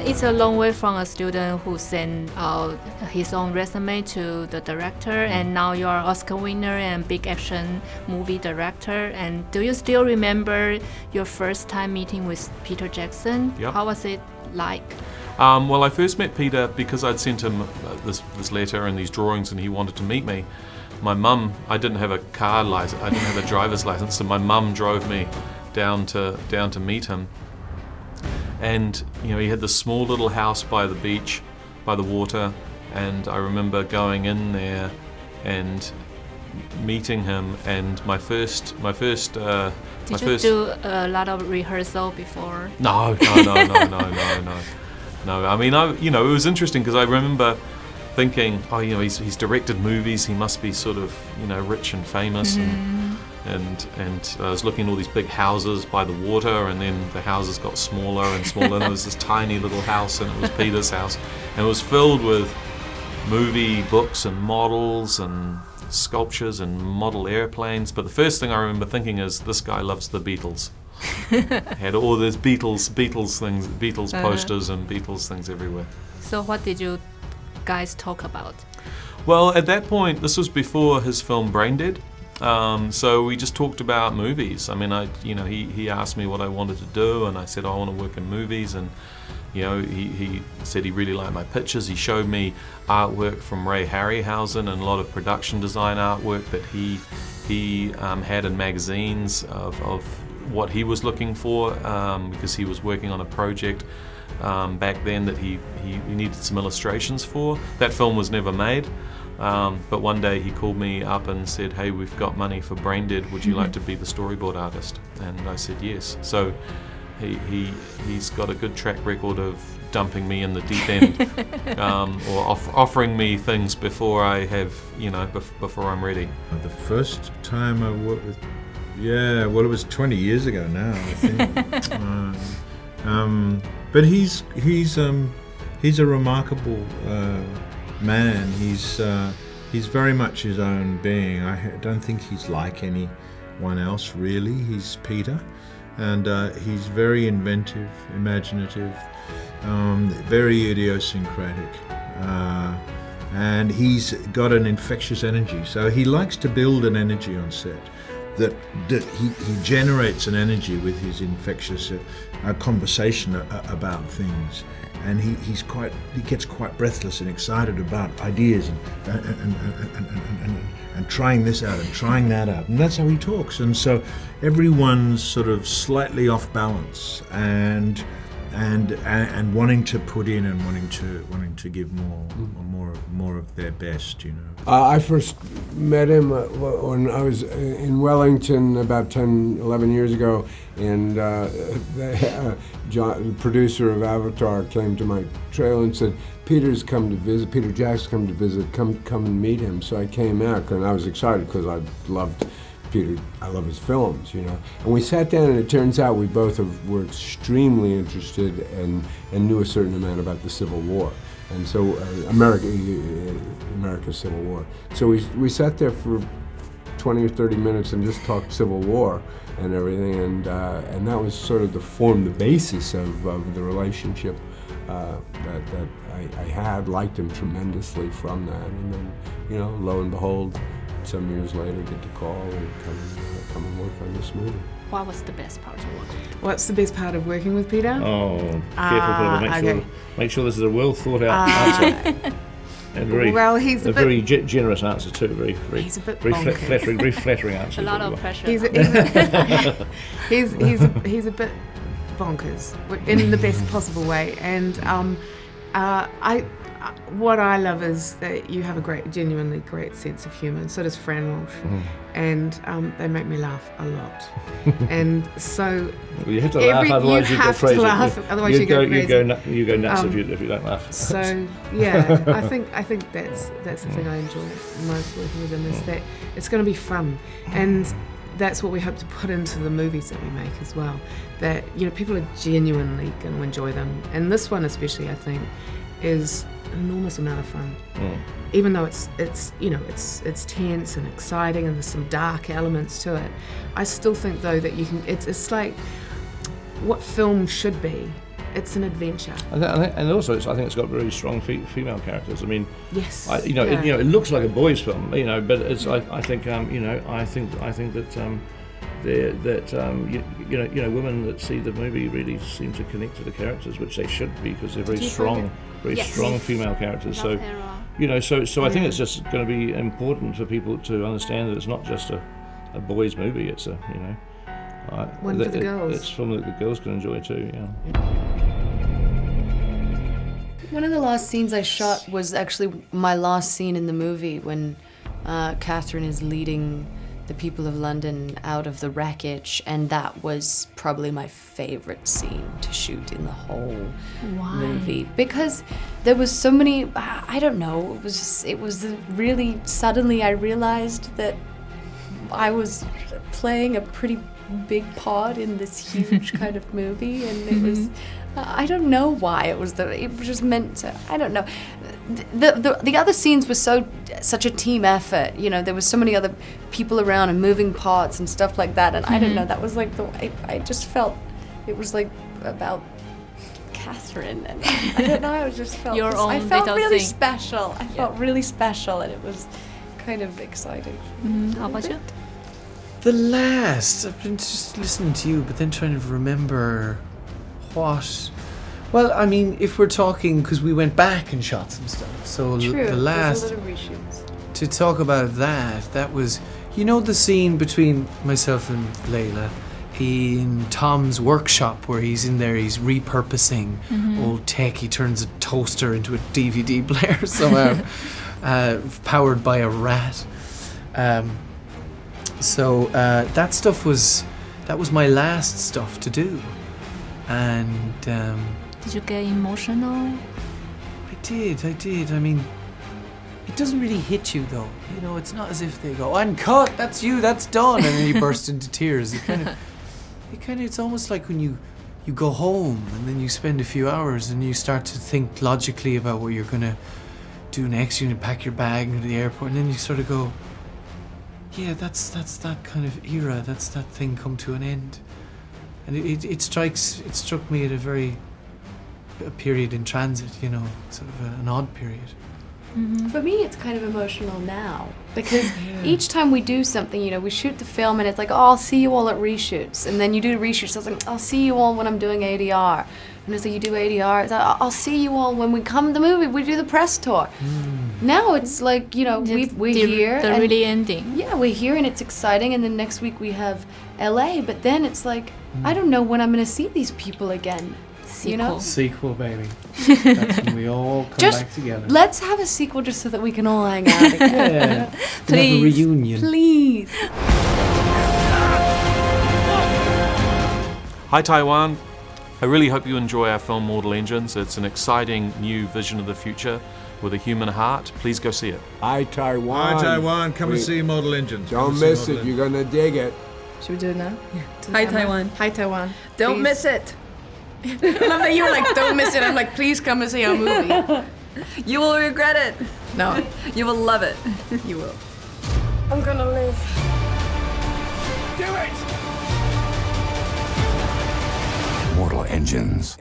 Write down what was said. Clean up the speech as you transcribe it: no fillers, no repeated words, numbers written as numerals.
it's a long way from a student who sent out his own resume to the director, and now you are Oscar winner and big action movie director. And do you still remember your first time meeting with Peter Jackson? Yep. How was it like? Well, I first met Peter because I'd sent him this letter and these drawings, and he wanted to meet me. My mum, I didn't have a car license, I didn't have a driver's license, so my mum drove me down to meet him. And you know, he had this small little house by the beach, by the water, and I remember going in there and meeting him. And my first. Did you do a lot of rehearsal before? No. I mean, it was interesting because I remember thinking, oh, you know, he's directed movies, he must be sort of, you know, rich and famous, and I was looking at all these big houses by the water, and then the houses got smaller and smaller, and there was this tiny little house, and it was Peter's house, and it was filled with movie books and models and sculptures and model airplanes. But the first thing I remember thinking is, this guy loves the Beatles. Had all these Beatles things, Beatles posters and Beatles things everywhere. So what did you guys talk about? Well, at that point, this was before his film Braindead, so we just talked about movies. I mean, he asked me what I wanted to do, and I said, I want to work in movies, and you know, he said he really liked my pictures. He showed me artwork from Ray Harryhausen and a lot of production design artwork that he had in magazines of what he was looking for, because he was working on a project back then that he needed some illustrations for. That film was never made, but one day he called me up and said, hey, we've got money for Braindead, would you like to be the storyboard artist? And I said yes. So he's got a good track record of dumping me in the deep end, or offering me things before I have, you know, before I'm ready. The first time I worked with, yeah, well, it was 20 years ago now, I think. But he's a remarkable man. He's very much his own being. I don't think he's like anyone else really. He's Peter, and he's very inventive, imaginative, very idiosyncratic, and he's got an infectious energy. So he likes to build an energy on set. That he generates an energy with his infectious conversation about things, and he gets quite breathless and excited about ideas and trying this out and trying that out, and that's how he talks. And so everyone's sort of slightly off balance and wanting to put in and wanting to give more of their best, you know. I first met him when I was in Wellington about 10, 11 years ago, and the producer of Avatar came to my trailer and said, Peter's come to visit, Peter Jackson's come to visit, come and meet him. So I came out, and I was excited because I loved Peter, I love his films, you know. And we sat down, and it turns out we both were extremely interested and knew a certain amount about the Civil War. And so America's Civil War. So we sat there for 20 or 30 minutes and just talked Civil War and everything, and that was sort of the basis of the relationship that I had. Liked him tremendously from that, and then, you know, lo and behold, some years later, get the call and come and work on this movie. What was the best part of working? What's the best part of working with Peter? Oh, careful, Peter. Make sure this is a well thought out answer. And he's a very generous answer too. Very flattering answer. A lot of pressure. He's a bit bonkers in the best possible way, and what I love is that you have a genuinely great sense of humour, and so does Fran Walsh, and they make me laugh a lot. And so you have to laugh, otherwise you go crazy. Otherwise you go crazy. You go nuts if you don't laugh. So yeah, I think that's the thing I enjoy most working with him, is that it's going to be fun, and that's what we hope to put into the movies that we make as well. That, you know, people are genuinely going to enjoy them, and this one especially, I think, is an enormous amount of fun. Even though it's tense and exciting and there's some dark elements to it, I still think though that you can. It's like what film should be, it's an adventure. And also, I think it's got very strong female characters. I mean, yes, it looks like a boys' film, but it's I think that women that see the movie really seem to connect to the characters, which they should be, because they're very strong female characters. So, I think it's just going to be important for people to understand that it's not just a boys' movie. It's one for the girls. It's a film that the girls can enjoy too. Yeah. One of the last scenes I shot was actually my last scene in the movie, when Catherine is leading the people of London out of the wreckage, and that was probably my favorite scene to shoot in the whole movie, because there was so many, I don't know, it was really, suddenly I realized that I was playing a pretty big part in this huge kind of movie, and it was, I don't know why it was just meant to, I don't know. The other scenes were such a team effort, there was so many other people around and moving parts and stuff like that, and I don't know, that was like I just felt it was like about Catherine, and I don't know, I just felt I felt really special. I felt really special, and it was kind of exciting. How about you? The last, I've been just listening to you, but then trying to remember what. Well, I mean, if we're talking, because we went back and shot some stuff, so True, the last, there's a lot of reshoots. To talk about that was, the scene between myself and Layla in Tom's workshop, where he's in there, he's repurposing old tech, he turns a toaster into a DVD player somehow, powered by a rat. So that stuff that was my last stuff to do, and did you get emotional? I did. I mean, it doesn't really hit you though. It's not as if they go, "And cut, that's you, that's done," and then you burst into tears. It's almost like when you go home and then you spend a few hours and you start to think logically about what you're gonna do next. You pack your bag and go to the airport, and then you sort of go, yeah, that's that kind of era. That's that thing come to an end, and it struck me at a period in transit. Sort of an odd period. For me, it's kind of emotional now, because each time we do something, we shoot the film and it's like, oh, I'll see you all at reshoots, and then you do reshoots. So it's like, I'll see you all when I'm doing ADR, and it's like you do ADR. It's like, I'll see you all when we come to the movie. We do the press tour. Now it's like, we're here. The really ending. Yeah, we're here and it's exciting, and then next week we have LA, but then it's like, I don't know when I'm going to see these people again. Sequel, baby. That's when we all come back together. Let's have a sequel just so that we can all hang out again. Please. Have a reunion. Please. Hi Taiwan. I really hope you enjoy our film Mortal Engines. It's an exciting new vision of the future with a human heart. Please go see it. Hi Taiwan. Hi Taiwan, come and see Mortal Engines. Don't miss it, you're gonna dig it. Should we do it now? Yeah. Hi Taiwan. Hi Taiwan. Don't miss it. I love that you were like, don't miss it. I'm like, please come and see our movie. You will regret it. No, you will love it. You will. I'm gonna live. Do it! Mortal Engines.